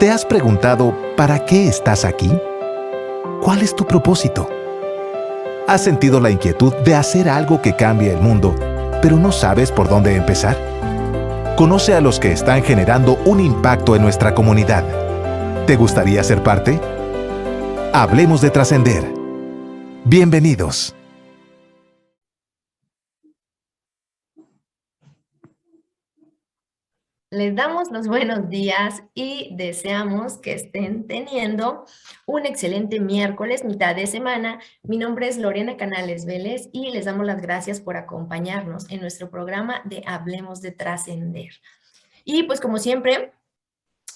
¿Te has preguntado para qué estás aquí? ¿Cuál es tu propósito? ¿Has sentido la inquietud de hacer algo que cambie el mundo, pero no sabes por dónde empezar? Conoce a los que están generando un impacto en nuestra comunidad. ¿Te gustaría ser parte? Hablemos de trascender. Bienvenidos. Les damos los buenos días y deseamos que estén teniendo un excelente miércoles, mitad de semana. Mi nombre es Lorena Canales Vélez y les damos las gracias por acompañarnos en nuestro programa de Hablemos de Trascender. Y pues como siempre,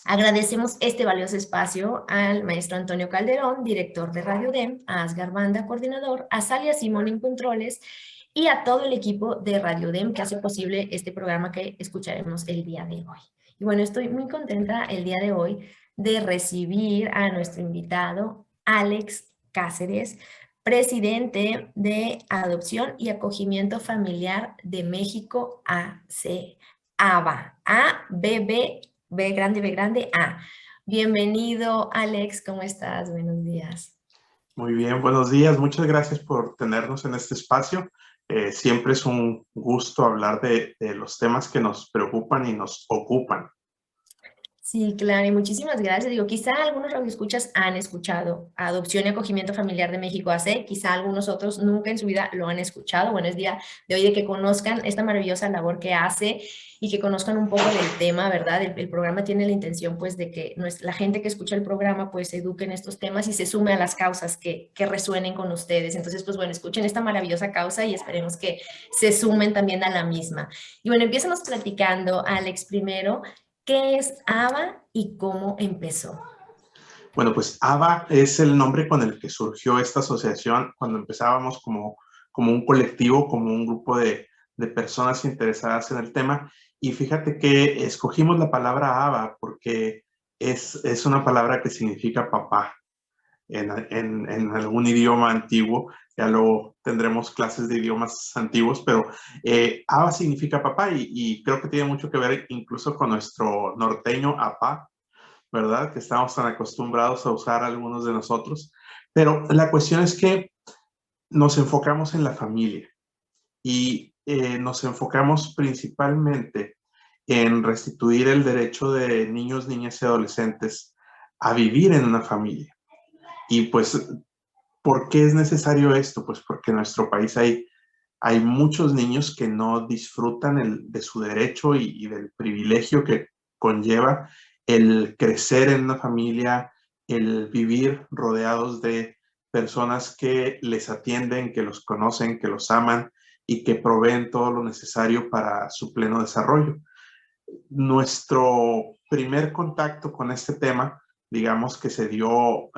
agradecemos este valioso espacio al maestro Antonio Calderón, director de Radio DEM, a Asgar Banda, coordinador, a Salia Simón en controles y a todo el equipo de Radio DEM que hace posible este programa que escucharemos el día de hoy. Y bueno, estoy muy contenta el día de hoy de recibir a nuestro invitado, Alex Cáceres, presidente de Adopción y Acogimiento Familiar de México AC, ABA, ABB, B grande, A. Bienvenido, Alex, ¿cómo estás? Buenos días. Muy bien, buenos días. Muchas gracias por tenernos en este espacio. Siempre es un gusto hablar de los temas que nos preocupan y nos ocupan. Sí, claro, y muchísimas gracias. Digo, quizá algunos radioescuchas han escuchado Adopción y Acogimiento Familiar de México AC, quizá algunos otros nunca en su vida lo han escuchado. Bueno, es día de hoy de que conozcan esta maravillosa labor que hace y que conozcan un poco del tema, ¿verdad? El programa tiene la intención, pues, de que la gente que escucha el programa, pues, se eduque en estos temas y se sume a las causas que resuenen con ustedes. Entonces, pues, bueno, escuchen esta maravillosa causa y esperemos que se sumen también a la misma. Y bueno, empiezanos platicando, Alex, primero. ¿Qué es ABA y cómo empezó? Bueno, pues ABA es el nombre con el que surgió esta asociación cuando empezábamos como un colectivo, como un grupo de personas interesadas en el tema. Y fíjate que escogimos la palabra ABA porque es una palabra que significa papá en algún idioma antiguo. Ya luego tendremos clases de idiomas antiguos, pero ABA significa papá y creo que tiene mucho que ver incluso con nuestro norteño apá, ¿verdad? Que estamos tan acostumbrados a usar algunos de nosotros. Pero la cuestión es que nos enfocamos en la familia y nos enfocamos principalmente en restituir el derecho de niños, niñas y adolescentes a vivir en una familia. Y pues, ¿por qué es necesario esto? Pues porque en nuestro país hay muchos niños que no disfrutan de su derecho y del privilegio que conlleva el crecer en una familia, el vivir rodeados de personas que les atienden, que los conocen, que los aman y que proveen todo lo necesario para su pleno desarrollo. Nuestro primer contacto con este tema, digamos que se dio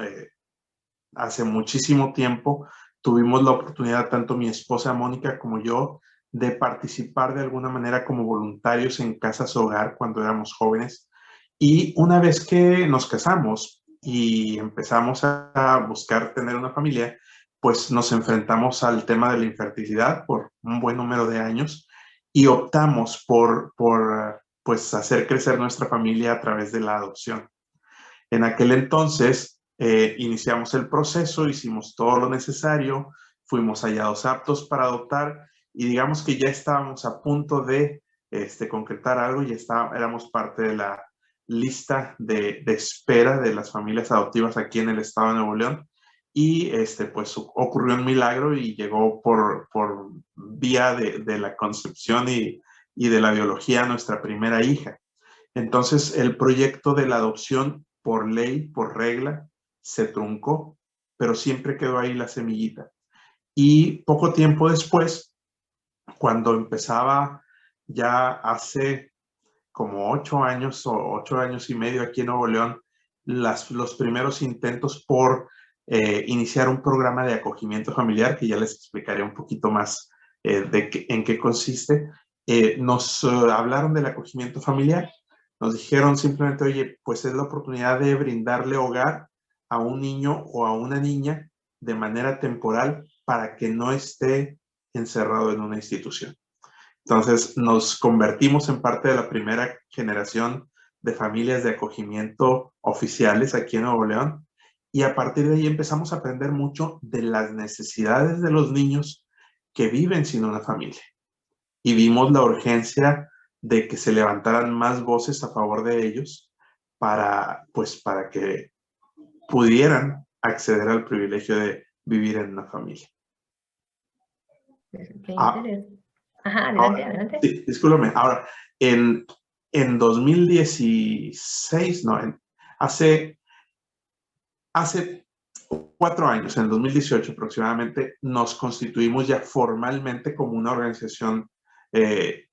hace muchísimo tiempo. Tuvimos la oportunidad, tanto mi esposa Mónica como yo, de participar de alguna manera como voluntarios en Casas Hogar cuando éramos jóvenes. Y una vez que nos casamos y empezamos a buscar tener una familia, pues nos enfrentamos al tema de la infertilidad por un buen número de años y optamos por pues hacer crecer nuestra familia a través de la adopción. En aquel entonces iniciamos el proceso, hicimos todo lo necesario, fuimos hallados aptos para adoptar y digamos que ya estábamos a punto de concretar algo y éramos parte de la lista de espera de las familias adoptivas aquí en el estado de Nuevo León. Y pues ocurrió un milagro y llegó por vía de la concepción y de la biología nuestra primera hija. Entonces, el proyecto de la adopción por ley, por regla, se truncó, pero siempre quedó ahí la semillita. Y poco tiempo después, cuando empezaba ya hace como 8 años o 8 años y medio aquí en Nuevo León, los primeros intentos por iniciar un programa de acogimiento familiar, que ya les explicaré un poquito más en qué consiste, nos hablaron del acogimiento familiar. Nos dijeron simplemente, oye, pues es la oportunidad de brindarle hogar a un niño o a una niña de manera temporal para que no esté encerrado en una institución. Entonces nos convertimos en parte de la primera generación de familias de acogimiento oficiales aquí en Nuevo León. Y a partir de ahí empezamos a aprender mucho de las necesidades de los niños que viven sin una familia. Y vimos la urgencia de que se levantaran más voces a favor de ellos para que pudieran acceder al privilegio de vivir en una familia. Qué interesante. Ajá, adelante, adelante. Sí, discúlpame. Ahora, en 2016, no, hace 4 años, en 2018 aproximadamente, nos constituimos ya formalmente como una organización,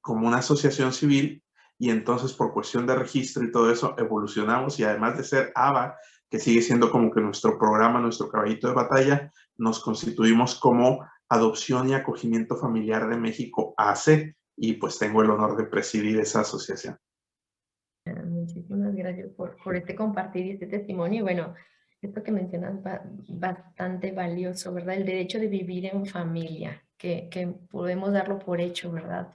como una asociación civil, y entonces por cuestión de registro y todo eso evolucionamos, y además de ser ABA, que sigue siendo como que nuestro programa, nuestro caballito de batalla, nos constituimos como Adopción y Acogimiento Familiar de México, ACE, y pues tengo el honor de presidir esa asociación. Muchísimas gracias por este compartir y este testimonio. Y bueno, esto que mencionas bastante valioso, ¿verdad? El derecho de vivir en familia, que podemos darlo por hecho, ¿verdad?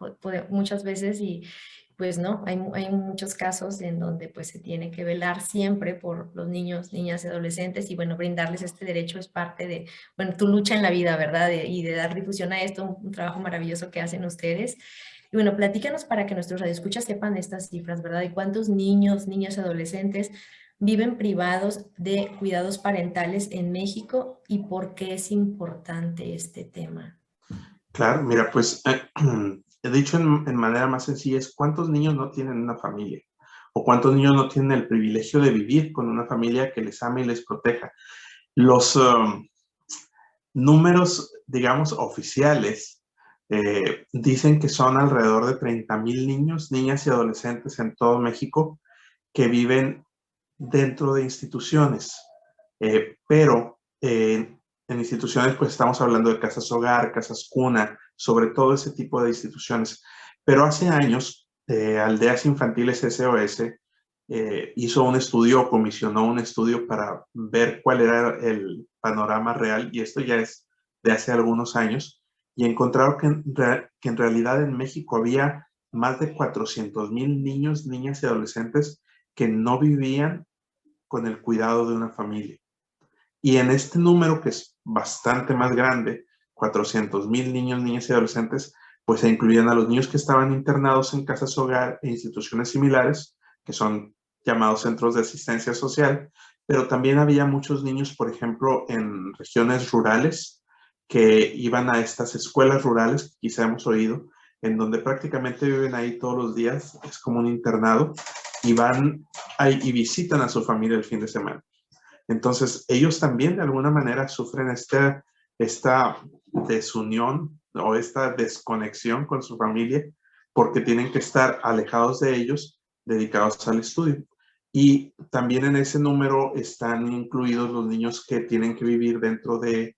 Muchas veces y pues no, hay muchos casos en donde pues se tiene que velar siempre por los niños, niñas y adolescentes, y bueno, brindarles este derecho es parte de, bueno, tu lucha en la vida, ¿verdad? Y de dar difusión a esto, un trabajo maravilloso que hacen ustedes. Y bueno, platícanos para que nuestros radioescuchas sepan estas cifras, ¿verdad? De cuántos niños, niñas, adolescentes viven privados de cuidados parentales en México y por qué es importante este tema. Claro, mira, pues he dicho en manera más sencilla es cuántos niños no tienen una familia o cuántos niños no tienen el privilegio de vivir con una familia que les ame y les proteja. Los números, digamos, oficiales dicen que son alrededor de 30,000 niños, niñas y adolescentes en todo México que viven dentro de instituciones, pero en instituciones pues estamos hablando de casas hogar, casas cuna, sobre todo ese tipo de instituciones. Pero hace años, Aldeas Infantiles SOS hizo un estudio, comisionó un estudio para ver cuál era el panorama real, y esto ya es de hace algunos años, y encontraron que en realidad en México había más de 400,000 niños, niñas y adolescentes que no vivían con el cuidado de una familia. Y en este número, que es bastante más grande, 400,000 niños, niñas y adolescentes, pues se incluían a los niños que estaban internados en casas hogar e instituciones similares, que son llamados centros de asistencia social, pero también había muchos niños, por ejemplo, en regiones rurales, que iban a estas escuelas rurales, que quizá hemos oído, en donde prácticamente viven ahí todos los días, es como un internado, y van ahí y visitan a su familia el fin de semana. Entonces, ellos también de alguna manera sufren esta desunión o esta desconexión con su familia porque tienen que estar alejados de ellos, dedicados al estudio. Y también en ese número están incluidos los niños que tienen que vivir dentro de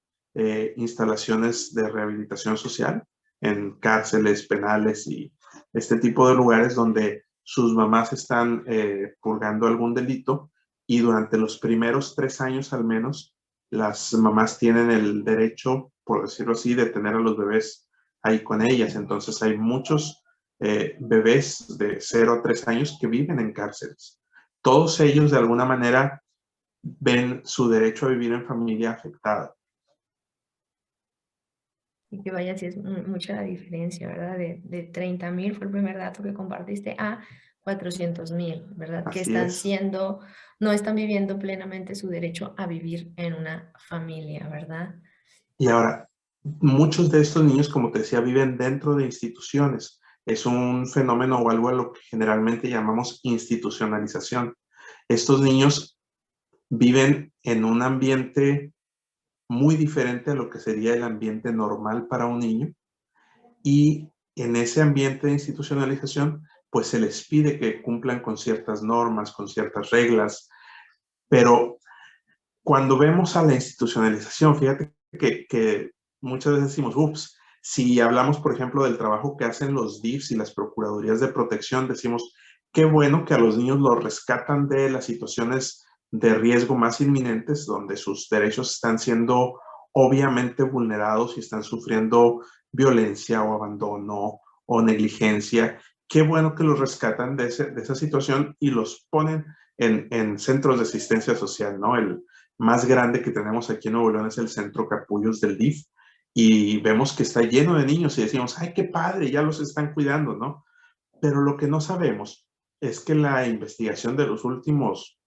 instalaciones de rehabilitación social, en cárceles, penales y este tipo de lugares donde sus mamás están purgando algún delito, y durante los primeros 3 años al menos, las mamás tienen el derecho, por decirlo así, de tener a los bebés ahí con ellas. Entonces hay muchos bebés de 0 a 3 años que viven en cárceles. Todos ellos de alguna manera ven su derecho a vivir en familia afectada. Y que vaya, sí es mucha la diferencia, ¿verdad? De 30,000 fue el primer dato que compartiste a 400,000, ¿verdad? Que Así es. no están viviendo plenamente su derecho a vivir en una familia, ¿verdad? Y ahora, muchos de estos niños, como te decía, viven dentro de instituciones. Es un fenómeno o algo a lo que generalmente llamamos institucionalización. Estos niños viven en un ambiente muy diferente a lo que sería el ambiente normal para un niño, y en ese ambiente de institucionalización pues se les pide que cumplan con ciertas normas, con ciertas reglas, pero cuando vemos a la institucionalización, fíjate que muchas veces decimos, ups, si hablamos por ejemplo del trabajo que hacen los DIFs y las Procuradurías de Protección, decimos, qué bueno que a los niños los rescatan de las situaciones de riesgo más inminentes, donde sus derechos están siendo obviamente vulnerados y están sufriendo violencia o abandono o negligencia, qué bueno que los rescatan de esa situación y los ponen en centros de asistencia social, ¿no? El más grande que tenemos aquí en Nuevo León es el Centro Capullos del DIF, y vemos que está lleno de niños y decimos, ay, qué padre, ya los están cuidando, ¿no? Pero lo que no sabemos es que la investigación de los últimos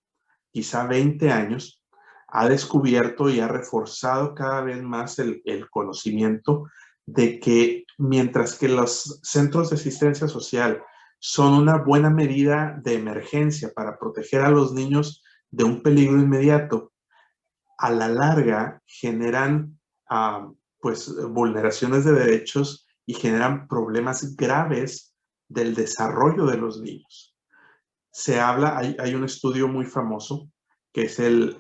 quizá 20 años ha descubierto y ha reforzado cada vez más el conocimiento de que mientras que los centros de asistencia social son una buena medida de emergencia para proteger a los niños de un peligro inmediato, a la larga generan pues vulneraciones de derechos y generan problemas graves del desarrollo de los niños. Se habla, hay un estudio muy famoso que es el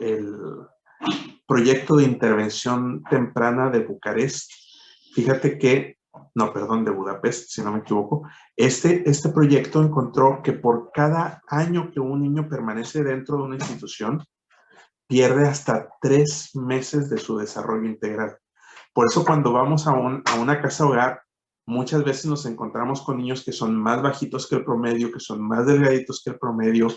proyecto de intervención temprana de Bucarest. Fíjate que, no, perdón, de Budapest, si no me equivoco. Este proyecto encontró que por cada año que un niño permanece dentro de una institución, pierde hasta 3 meses de su desarrollo integral. Por eso cuando vamos a una casa hogar, muchas veces nos encontramos con niños que son más bajitos que el promedio, que son más delgaditos que el promedio,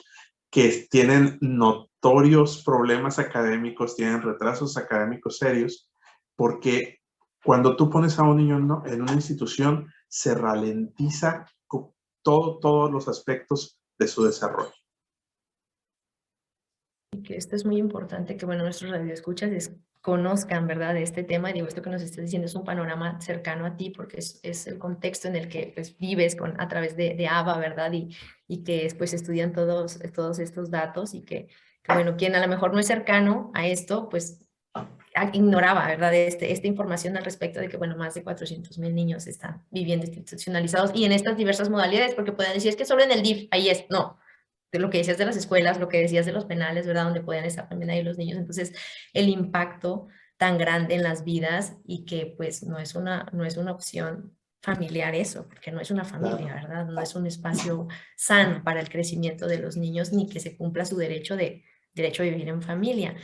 que tienen notorios problemas académicos, tienen retrasos académicos serios, porque cuando tú pones a un niño en una institución, se ralentiza todos los aspectos de su desarrollo. Y que esto es muy importante, que bueno, nuestros radioescuchas conozcan, ¿verdad?, de este tema. Y digo, esto que nos estás diciendo es un panorama cercano a ti, porque es el contexto en el que pues, vives a través de ABA, ¿verdad? Y que pues estudian todos estos datos y que, bueno, quien a lo mejor no es cercano a esto, pues ignoraba, ¿verdad?, esta información al respecto de que, bueno, más de 400,000 niños están viviendo institucionalizados y en estas diversas modalidades, porque pueden decir, es que solo en el DIF, ahí es, no, de lo que decías de las escuelas, lo que decías de los penales, ¿verdad?, donde pueden estar también ahí los niños. Entonces, el impacto tan grande en las vidas y que pues no es una opción familiar eso, porque no es una familia, ¿verdad? No es un espacio sano para el crecimiento de los niños ni que se cumpla su derecho a vivir en familia.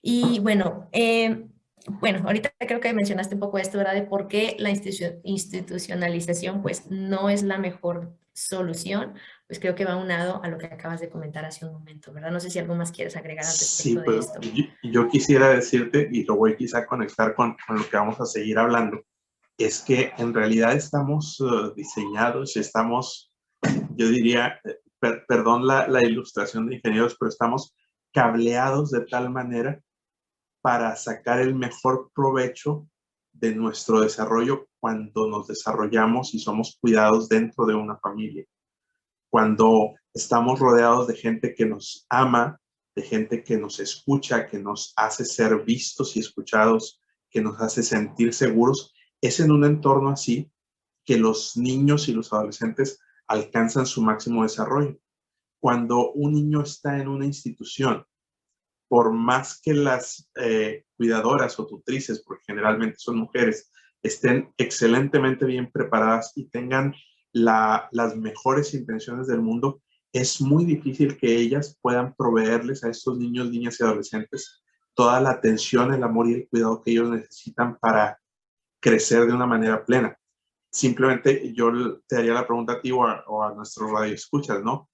Y bueno, ahorita creo que mencionaste un poco esto, ¿verdad?, de por qué la institucionalización pues no es la mejor solución. Pues creo que va unado a lo que acabas de comentar hace un momento, ¿verdad? No sé si algo más quieres agregar al respecto de esto. Yo quisiera decirte, y lo voy quizá a conectar con lo que vamos a seguir hablando, es que en realidad estamos diseñados y estamos, yo diría, perdón la ilustración de ingenieros, pero estamos cableados de tal manera para sacar el mejor provecho de nuestro desarrollo cuando nos desarrollamos y somos cuidados dentro de una familia. Cuando estamos rodeados de gente que nos ama, de gente que nos escucha, que nos hace ser vistos y escuchados, que nos hace sentir seguros, es en un entorno así que los niños y los adolescentes alcanzan su máximo desarrollo. Cuando un niño está en una institución, por más que las cuidadoras o tutrices, porque generalmente son mujeres, estén excelentemente bien preparadas y tengan las mejores intenciones del mundo, es muy difícil que ellas puedan proveerles a estos niños, niñas y adolescentes toda la atención, el amor y el cuidado que ellos necesitan para crecer de una manera plena. Simplemente yo te haría la pregunta a ti o a nuestros radioescuchas, ¿no?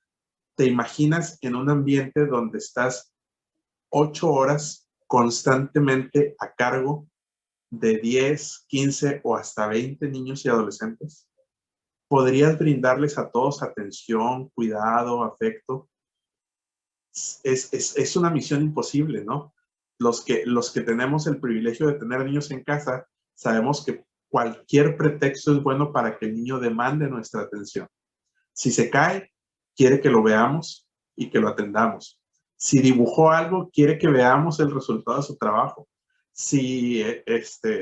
¿Te imaginas en un ambiente donde estás 8 horas constantemente a cargo de 10, 15 o hasta 20 niños y adolescentes? ¿Podrías brindarles a todos atención, cuidado, afecto? Es una misión imposible, ¿no? Los que tenemos el privilegio de tener niños en casa, sabemos que cualquier pretexto es bueno para que el niño demande nuestra atención. Si se cae, quiere que lo veamos y que lo atendamos. Si dibujó algo, quiere que veamos el resultado de su trabajo. Si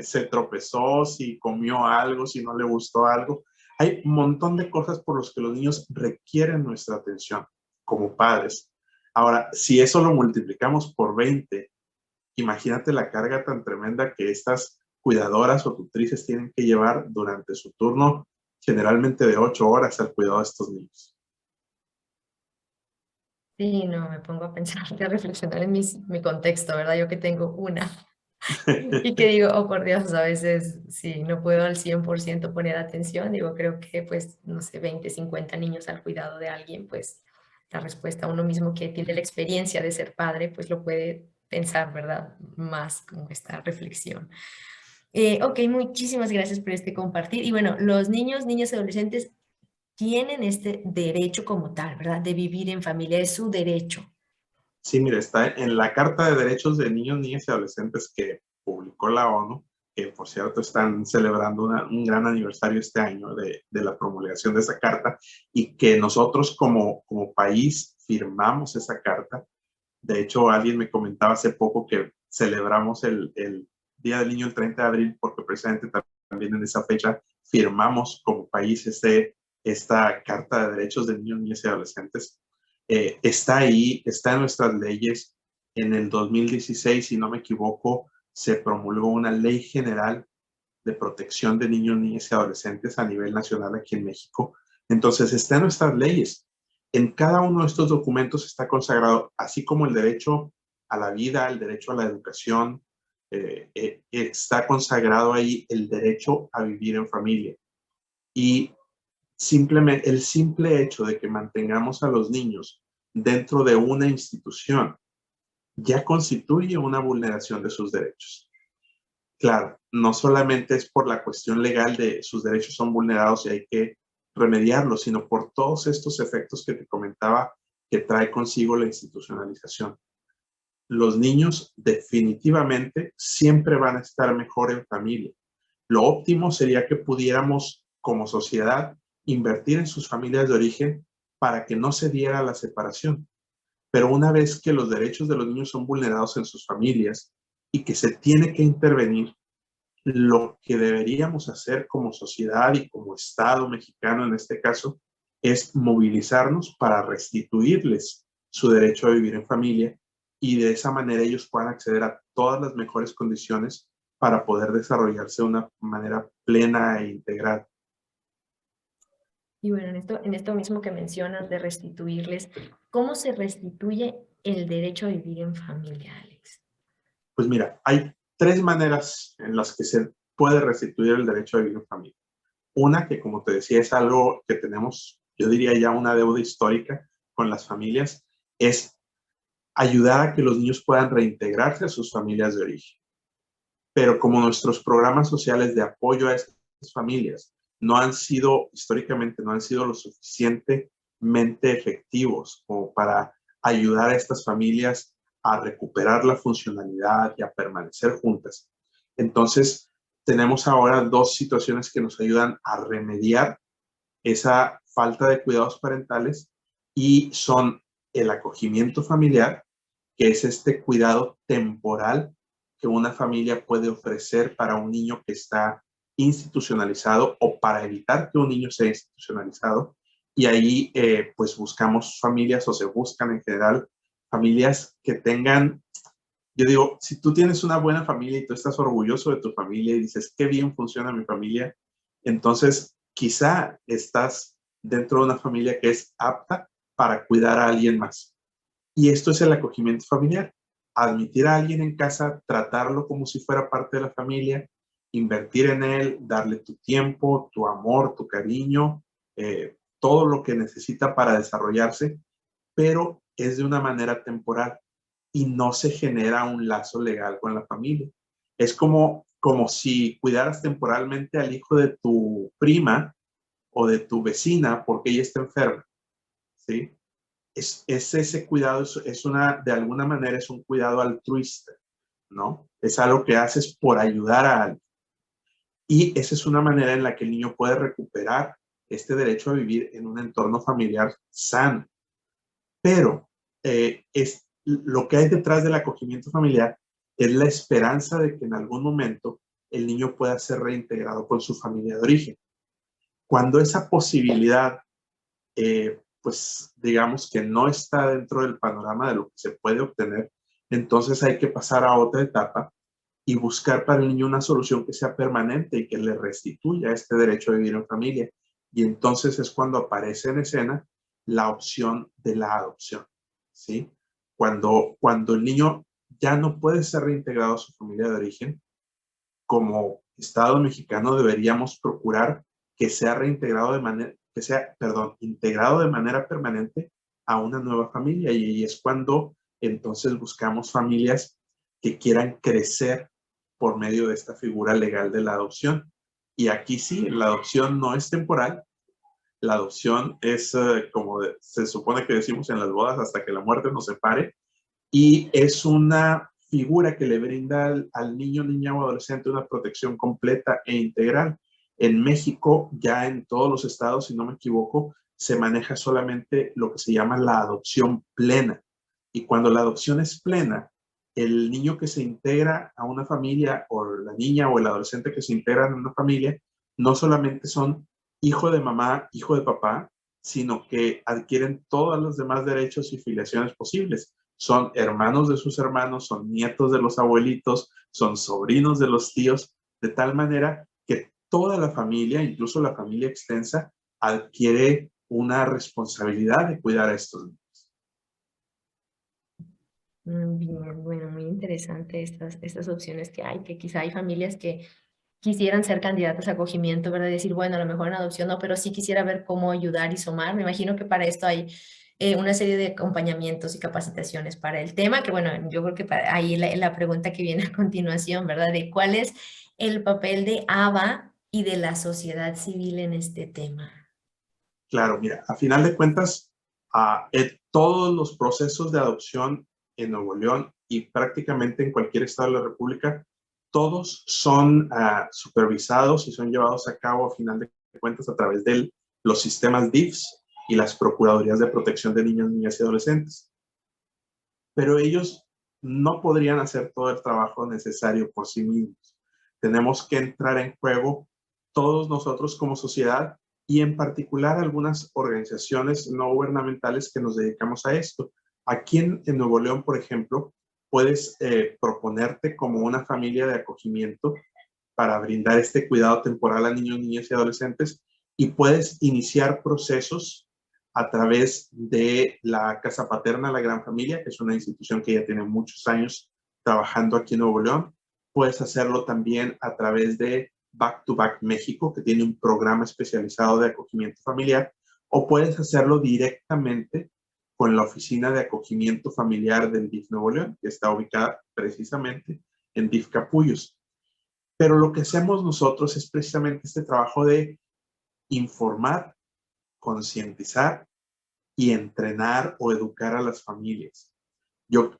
se tropezó, si comió algo, si no le gustó algo. Hay un montón de cosas por las que los niños requieren nuestra atención como padres. Ahora, si eso lo multiplicamos por 20, imagínate la carga tan tremenda que estas cuidadoras o tutrices tienen que llevar durante su turno, generalmente de 8 horas al cuidado de estos niños. Sí, no, me pongo a pensar y a reflexionar en mi contexto, ¿verdad? Yo que tengo una Y que digo, oh por Dios, a veces sí, no puedo al 100% poner atención, digo, creo que pues, no sé, 20, 50 niños al cuidado de alguien, pues la respuesta uno mismo que tiene la experiencia de ser padre, pues lo puede pensar, ¿verdad? Más como esta reflexión. Ok, muchísimas gracias por este compartir. Y bueno, los niños, niñas y adolescentes tienen este derecho como tal, ¿verdad? De vivir en familia, es su derecho. Sí, mire, está en la Carta de Derechos de Niños, Niñas y Adolescentes que publicó la ONU, que por cierto están celebrando un gran aniversario este año de la promulgación de esa carta, y que nosotros como país firmamos esa carta. De hecho, alguien me comentaba hace poco que celebramos el Día del Niño el 30 de abril porque precisamente también en esa fecha firmamos como país esta Carta de Derechos de Niños, Niñas y Adolescentes. Está ahí, está en nuestras leyes. En el 2016, si no me equivoco, se promulgó una ley general de protección de niños, niñas y adolescentes a nivel nacional aquí en México. Entonces, está en nuestras leyes. En cada uno de estos documentos está consagrado, así como el derecho a la vida, el derecho a la educación, está consagrado ahí el derecho a vivir en familia. Y simplemente el simple hecho de que mantengamos a los niños dentro de una institución ya constituye una vulneración de sus derechos. Claro, no solamente es por la cuestión legal de sus derechos son vulnerados y hay que remediarlos, sino por todos estos efectos que te comentaba que trae consigo la institucionalización. Los niños definitivamente siempre van a estar mejor en familia. Lo óptimo sería que pudiéramos, como sociedad, invertir en sus familias de origen para que no se diera la separación. Pero una vez que los derechos de los niños son vulnerados en sus familias y que se tiene que intervenir, lo que deberíamos hacer como sociedad y como Estado mexicano en este caso es movilizarnos para restituirles su derecho a vivir en familia y de esa manera ellos puedan acceder a todas las mejores condiciones para poder desarrollarse de una manera plena e integral. Y bueno, en esto mismo que mencionas de restituirles, ¿cómo se restituye el derecho a vivir en familia, Alex? Pues mira, hay tres maneras en las que se puede restituir el derecho a vivir en familia. Una que, como te decía, es algo que tenemos, yo diría ya una deuda histórica con las familias, es ayudar a que los niños puedan reintegrarse a sus familias de origen. Pero como nuestros programas sociales de apoyo a estas familias no han sido, históricamente, no han sido lo suficientemente efectivos como para ayudar a estas familias a recuperar la funcionalidad y a permanecer juntas. Entonces, tenemos ahora dos situaciones que nos ayudan a remediar esa falta de cuidados parentales y son el acogimiento familiar, que es este cuidado temporal que una familia puede ofrecer para un niño que está institucionalizado o para evitar que un niño sea institucionalizado. Y ahí pues buscamos familias o se buscan en general familias que tengan, yo digo, si tú tienes una buena familia y tú estás orgulloso de tu familia y dices, qué bien funciona mi familia, entonces quizá estás dentro de una familia que es apta para cuidar a alguien más. Y esto es el acogimiento familiar. Admitir a alguien en casa, tratarlo como si fuera parte de la familia, invertir en él, darle tu tiempo, tu amor, tu cariño, todo lo que necesita para desarrollarse, pero es de una manera temporal y no se genera un lazo legal con la familia. Es como si cuidaras temporalmente al hijo de tu prima o de tu vecina porque ella está enferma, ¿sí? Es ese cuidado, de alguna manera es un cuidado altruista, ¿no? Es algo que haces por ayudar a alguien. Y esa es una manera en la que el niño puede recuperar este derecho a vivir en un entorno familiar sano. Pero lo que hay detrás del acogimiento familiar es la esperanza de que en algún momento el niño pueda ser reintegrado con su familia de origen. Cuando esa posibilidad pues digamos que no está dentro del panorama de lo que se puede obtener, entonces hay que pasar a otra etapa y buscar para el niño una solución que sea permanente y que le restituya este derecho a vivir en familia. Y entonces es cuando aparece en escena la opción de la adopción, ¿sí? Cuando el niño ya no puede ser reintegrado a su familia de origen, como Estado mexicano deberíamos procurar que sea reintegrado de manera, que sea, perdón, integrado de manera permanente a una nueva familia. Y ahí es cuando entonces buscamos familias que quieran crecer por medio de esta figura legal de la adopción. Y aquí sí, la adopción no es temporal. La adopción es como se supone que decimos en las bodas, hasta que la muerte nos separe, y es una figura que le brinda al niño, niña o adolescente una protección completa e integral. En México, ya en todos los estados, si no me equivoco, se maneja solamente lo que se llama la adopción plena. Y cuando la adopción es plena, el niño que se integra a una familia, o la niña o el adolescente que se integran en una familia, no solamente son hijo de mamá, hijo de papá, sino que adquieren todos los demás derechos y filiaciones posibles. Son hermanos de sus hermanos, son nietos de los abuelitos, son sobrinos de los tíos, de tal manera que toda la familia, incluso la familia extensa, adquiere una responsabilidad de cuidar a estos niños. Bien, bueno, muy interesante estas opciones que hay, que quizá hay familias que quisieran ser candidatas a acogimiento, ¿verdad? Decir, bueno, a lo mejor en adopción no, pero sí quisiera ver cómo ayudar y sumar. Me imagino que para esto hay una serie de acompañamientos y capacitaciones para el tema, que bueno, yo creo que ahí la pregunta que viene a continuación, ¿verdad? De cuál es el papel de ABA y de la sociedad civil en este tema. Claro, mira, a final de cuentas, todos los procesos de adopción en Nuevo León y prácticamente en cualquier estado de la República, todos son supervisados y son llevados a cabo a final de cuentas a través de los sistemas DIFs y las Procuradurías de Protección de Niños, Niñas y Adolescentes. Pero ellos no podrían hacer todo el trabajo necesario por sí mismos. Tenemos que entrar en juego todos nosotros como sociedad y en particular algunas organizaciones no gubernamentales que nos dedicamos a esto. Aquí en Nuevo León, por ejemplo, puedes proponerte como una familia de acogimiento para brindar este cuidado temporal a niños, niñas y adolescentes, y puedes iniciar procesos a través de la Casa Paterna La Gran Familia, que es una institución que ya tiene muchos años trabajando aquí en Nuevo León. Puedes hacerlo también a través de Back to Back México, que tiene un programa especializado de acogimiento familiar, o puedes hacerlo directamente con la Oficina de Acogimiento Familiar del DIF Nuevo León, que está ubicada precisamente en DIF Capullos. Pero lo que hacemos nosotros es precisamente este trabajo de informar, concientizar y entrenar o educar a las familias.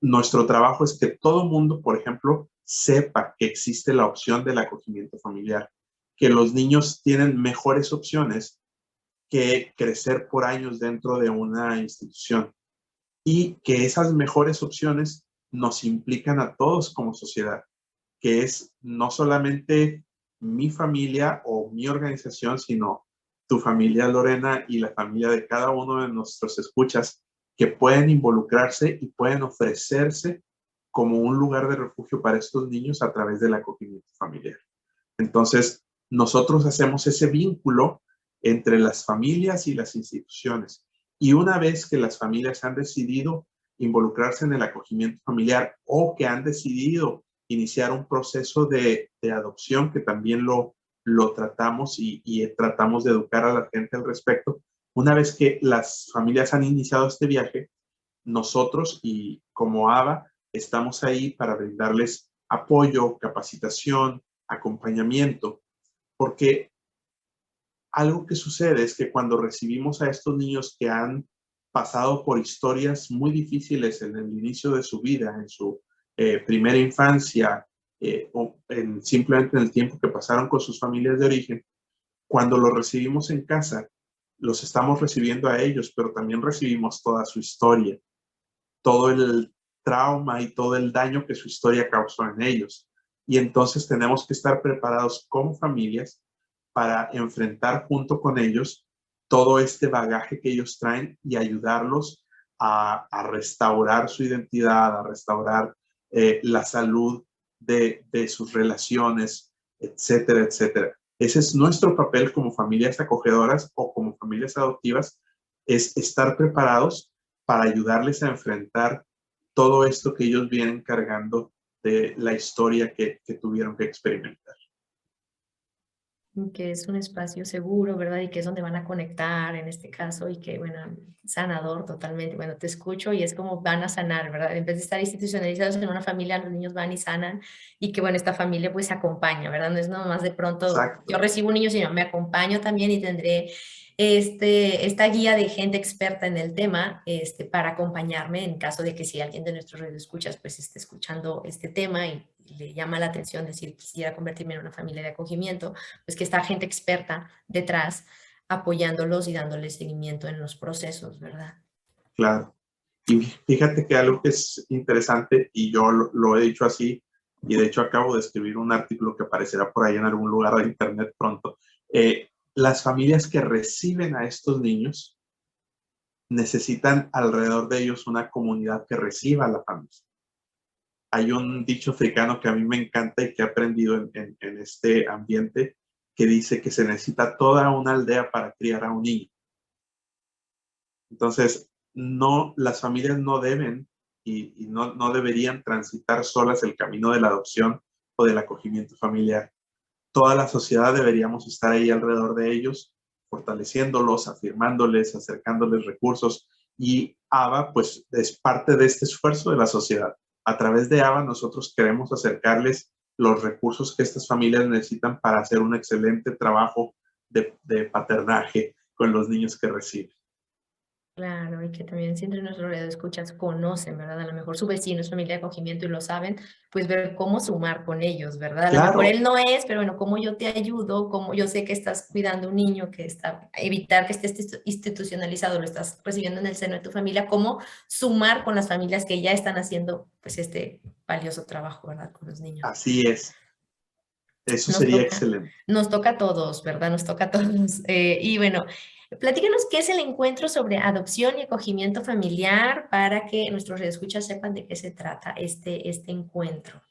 Nuestro trabajo es que todo mundo, por ejemplo, sepa que existe la opción del acogimiento familiar, que los niños tienen mejores opciones que crecer por años dentro de una institución y que esas mejores opciones nos implican a todos como sociedad, que es no solamente mi familia o mi organización, sino tu familia, Lorena, y la familia de cada uno de nuestros escuchas, que pueden involucrarse y pueden ofrecerse como un lugar de refugio para estos niños a través del acogimiento familiar. Entonces, nosotros hacemos ese vínculo entre las familias y las instituciones. Y una vez que las familias han decidido involucrarse en el acogimiento familiar o que han decidido iniciar un proceso de adopción, que también lo tratamos y tratamos de educar a la gente al respecto. Una vez que las familias han iniciado este viaje, nosotros y como ABA estamos ahí para brindarles apoyo, capacitación, acompañamiento, porque algo que sucede es que cuando recibimos a estos niños que han pasado por historias muy difíciles en el inicio de su vida, en su primera infancia, o simplemente en el tiempo que pasaron con sus familias de origen, cuando los recibimos en casa, los estamos recibiendo a ellos, pero también recibimos toda su historia, todo el trauma y todo el daño que su historia causó en ellos. Y entonces tenemos que estar preparados como familias para enfrentar junto con ellos todo este bagaje que ellos traen y ayudarlos a restaurar su identidad, a restaurar la salud de sus relaciones, etcétera, etcétera. Ese es nuestro papel como familias acogedoras o como familias adoptivas, es estar preparados para ayudarles a enfrentar todo esto que ellos vienen cargando de la historia que tuvieron que experimentar. Que es un espacio seguro, ¿verdad? Y que es donde van a conectar en este caso y que, bueno, sanador totalmente. Bueno, te escucho y es como van a sanar, ¿verdad? En vez de estar institucionalizados en una familia, los niños van y sanan y que, bueno, esta familia pues acompaña, ¿verdad? No es nomás de pronto, yo Exacto. recibo un niño, sino me acompaño también y tendré esta guía de gente experta en el tema para acompañarme en caso de que si alguien de nuestros radioescuchas pues esté escuchando este tema y le llama la atención decir quisiera convertirme en una familia de acogimiento, pues que está gente experta detrás apoyándolos y dándoles seguimiento en los procesos, ¿verdad? Claro. Y fíjate que algo que es interesante, y yo lo he dicho así, y de hecho acabo de escribir un artículo que aparecerá por ahí en algún lugar de internet pronto. Las familias que reciben a estos niños necesitan alrededor de ellos una comunidad que reciba a la familia. Hay un dicho africano que a mí me encanta y que he aprendido en este ambiente, que dice que se necesita toda una aldea para criar a un niño. Entonces, no, las familias no deben y no deberían transitar solas el camino de la adopción o del acogimiento familiar. Toda la sociedad deberíamos estar ahí alrededor de ellos, fortaleciéndolos, afirmándoles, acercándoles recursos. Y ABA, pues, es parte de este esfuerzo de la sociedad. A través de ABA, nosotros queremos acercarles los recursos que estas familias necesitan para hacer un excelente trabajo de paternaje con los niños que reciben. Claro, y que también si entre nuestros escuchas conocen, ¿verdad? A lo mejor su vecino es familia de acogimiento y lo saben, pues ver cómo sumar con ellos, ¿verdad? A lo mejor Claro, él no es, pero bueno, cómo yo te ayudo, cómo yo sé que estás cuidando a un niño, que está, evitar que esté institucionalizado, lo estás recibiendo en el seno de tu familia, cómo sumar con las familias que ya están haciendo, pues, este valioso trabajo, ¿verdad? Con los niños. así es. Eso Nos sería toca, excelente. nos toca a todos, ¿verdad? Nos toca a todos. Y bueno, platícanos qué es el encuentro sobre adopción y acogimiento familiar para que nuestros escuchas sepan de qué se trata este encuentro.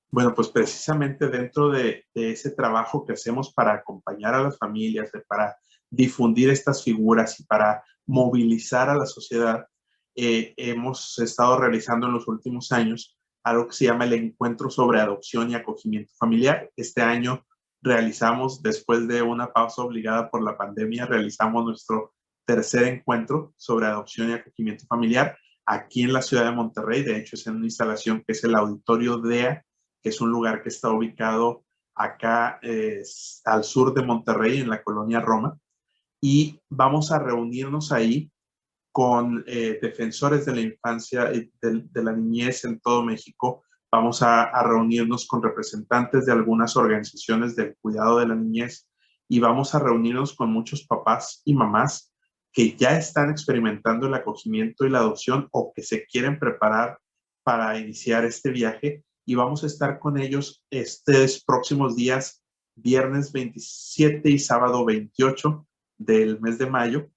Bueno, pues precisamente dentro de ese trabajo que hacemos para acompañar a las familias, para difundir estas figuras y para movilizar a la sociedad, hemos estado realizando en los últimos años algo que se llama el Encuentro sobre Adopción y Acogimiento Familiar. Este año realizamos, después de una pausa obligada por la pandemia, realizamos nuestro tercer encuentro sobre adopción y acogimiento familiar aquí en la ciudad de Monterrey. De hecho, es en una instalación que es el Auditorio DEA, que es un lugar que está ubicado acá al sur de Monterrey, en la colonia Roma, y vamos a reunirnos ahí con defensores de la infancia y de la niñez en todo México. Vamos a reunirnos con representantes de algunas organizaciones del cuidado de la niñez y vamos a reunirnos con muchos papás y mamás que ya están experimentando el acogimiento y la adopción o que se quieren preparar para iniciar este viaje, y vamos a estar con ellos estos próximos días, viernes 27 y sábado 28 del mes de mayo,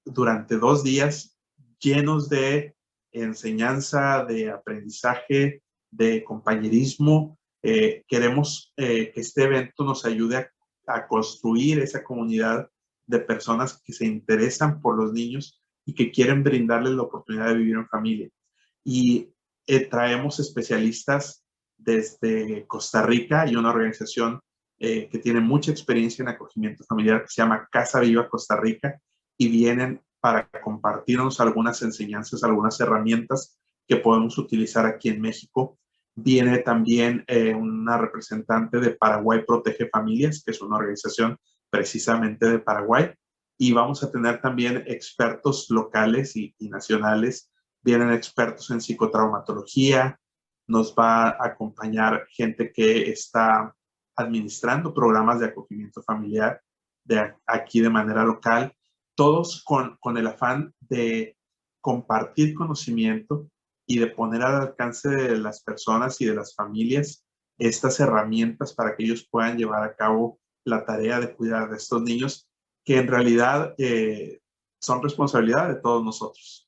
durante 2 días llenos de enseñanza, de aprendizaje, de compañerismo. Queremos que este evento nos ayude a construir esa comunidad de personas que se interesan por los niños y que quieren brindarles la oportunidad de vivir en familia. Y traemos especialistas desde Costa Rica y una organización que tiene mucha experiencia en acogimiento familiar que se llama Casa Viva Costa Rica, y vienen para compartirnos algunas enseñanzas, algunas herramientas que podemos utilizar aquí en México. Viene también una representante de Paraguay Protege Familias, que es una organización precisamente de Paraguay, y vamos a tener también expertos locales y nacionales. Vienen expertos en psicotraumatología, nos va a acompañar gente que está administrando programas de acogimiento familiar de aquí de manera local, todos con el afán de compartir conocimiento y de poner al alcance de las personas y de las familias estas herramientas para que ellos puedan llevar a cabo la tarea de cuidar de estos niños, que en realidad son responsabilidad de todos nosotros.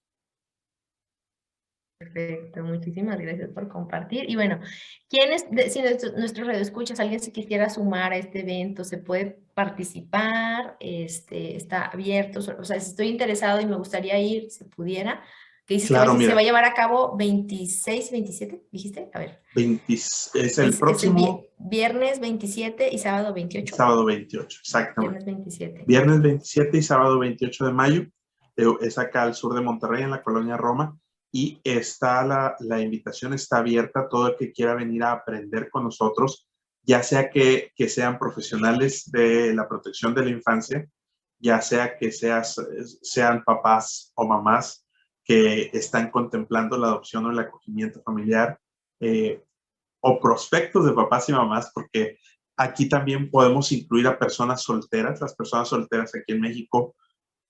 Perfecto, muchísimas gracias por compartir. Y bueno, ¿quiénes, si nuestros radioescuchas, alguien se quisiera sumar a este evento, se puede participar? Está abierto, o sea, si estoy interesado y me gustaría ir, si pudiera, que dices Claro, que se mira, va a llevar a cabo 26, 27, dijiste, a ver. es el próximo viernes 27 y sábado 28. sábado 28, exactamente. Viernes 27. Viernes 27 y sábado 28 de mayo, es acá al sur de Monterrey, en la colonia Roma, y la invitación está abierta a todo el que quiera venir a aprender con nosotros, ya sea que sean profesionales de la protección de la infancia, ya sea que sean papás o mamás que están contemplando la adopción o el acogimiento familiar, o prospectos de papás y mamás, porque aquí también podemos incluir a personas solteras. Las personas solteras aquí en México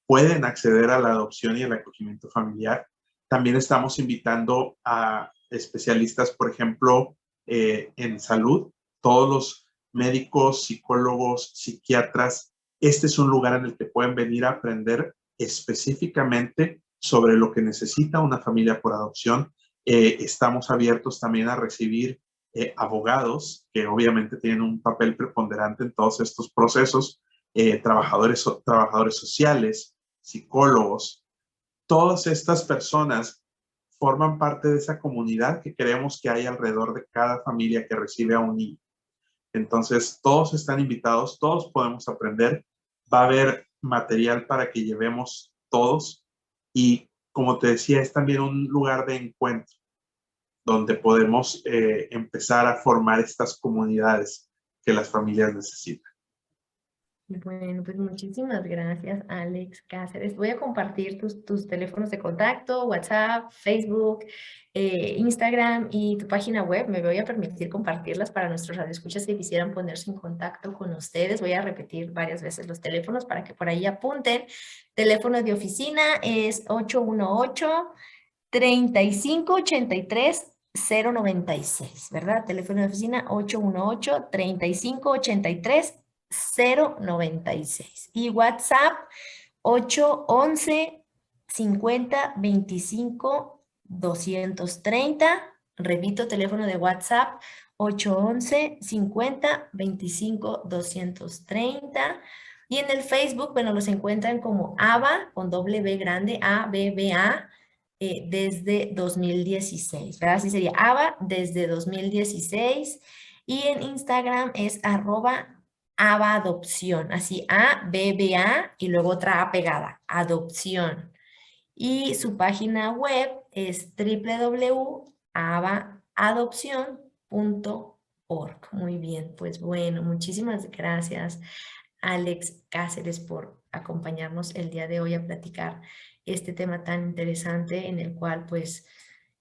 pueden acceder a la adopción y el acogimiento familiar. También estamos invitando a especialistas, por ejemplo, en salud, todos los médicos, psicólogos, psiquiatras. Este es un lugar en el que pueden venir a aprender específicamente sobre lo que necesita una familia por adopción. Estamos abiertos también a recibir abogados, que obviamente tienen un papel preponderante en todos estos procesos, trabajadores sociales, psicólogos. Todas estas personas forman parte de esa comunidad que queremos que haya alrededor de cada familia que recibe a un niño. Entonces, todos están invitados, todos podemos aprender. Va a haber material para que llevemos todos, y como te decía, es también un lugar de encuentro donde podemos empezar a formar estas comunidades que las familias necesitan. Bueno, pues muchísimas gracias, Alex Cáceres. Voy a compartir tus teléfonos de contacto, WhatsApp, Facebook, Instagram y tu página web. Me voy a permitir compartirlas para nuestros radioescuchas que quisieran ponerse en contacto con ustedes. Voy a repetir varias veces los teléfonos para que por ahí apunten. Teléfono de oficina es 818-3583-096, ¿verdad? Teléfono de oficina 818-3583-096. 096 y WhatsApp 811 50 25 230. Repito, teléfono de WhatsApp 811 50 25 230. Y en el Facebook, bueno, los encuentran como ABA con doble B grande, ABBA, desde 2016, ¿verdad? Así sería ABA desde 2016. Y en Instagram es @ABA Adopción, así ABBA y luego otra A pegada, Adopción. Y su página web es www.abaadopcion.org. Muy bien, pues bueno, muchísimas gracias, Alex Cáceres, por acompañarnos el día de hoy a platicar este tema tan interesante, en el cual pues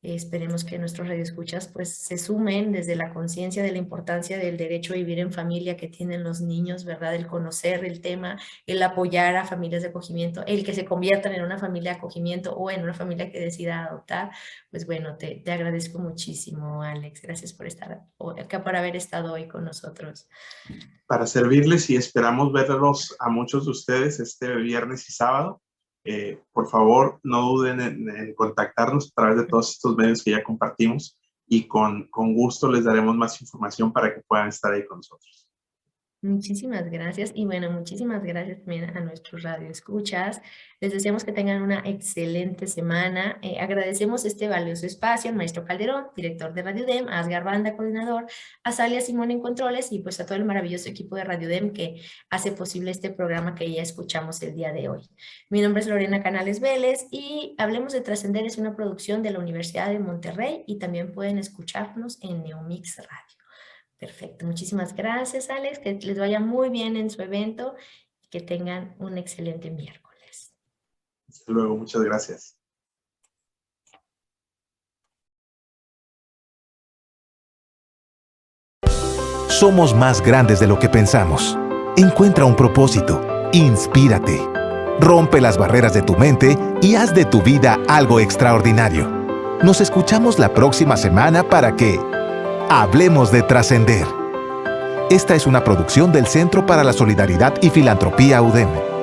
esperemos que nuestros radioescuchas pues se sumen desde la conciencia de la importancia del derecho a vivir en familia que tienen los niños, ¿verdad? El conocer el tema, el apoyar a familias de acogimiento, el que se conviertan en una familia de acogimiento o en una familia que decida adoptar. Pues bueno, te agradezco muchísimo, Alex. Gracias por por haber estado hoy con nosotros. Para servirles, y esperamos verlos a muchos de ustedes este viernes y sábado. Por favor, no duden en contactarnos a través de todos estos medios que ya compartimos, y con gusto les daremos más información para que puedan estar ahí con nosotros. Muchísimas gracias, y bueno, muchísimas gracias también a nuestros radioescuchas. Les deseamos que tengan una excelente semana. Agradecemos este valioso espacio al maestro Calderón, director de Radio Dem, a Asgar Banda, coordinador, a Salia Simón en controles, y pues a todo el maravilloso equipo de Radio Dem que hace posible este programa que ya escuchamos el día de hoy. Mi nombre es Lorena Canales Vélez, y Hablemos de Trascender es una producción de la Universidad de Monterrey, y también pueden escucharnos en Neomix Radio. Perfecto, muchísimas gracias, Alex, que les vaya muy bien en su evento y que tengan un excelente miércoles. Hasta luego, muchas gracias. Somos más grandes de lo que pensamos. Encuentra un propósito, inspírate, rompe las barreras de tu mente y haz de tu vida algo extraordinario. Nos escuchamos la próxima semana para que Hablemos de Trascender. Esta es una producción del Centro para la Solidaridad y Filantropía UDEM.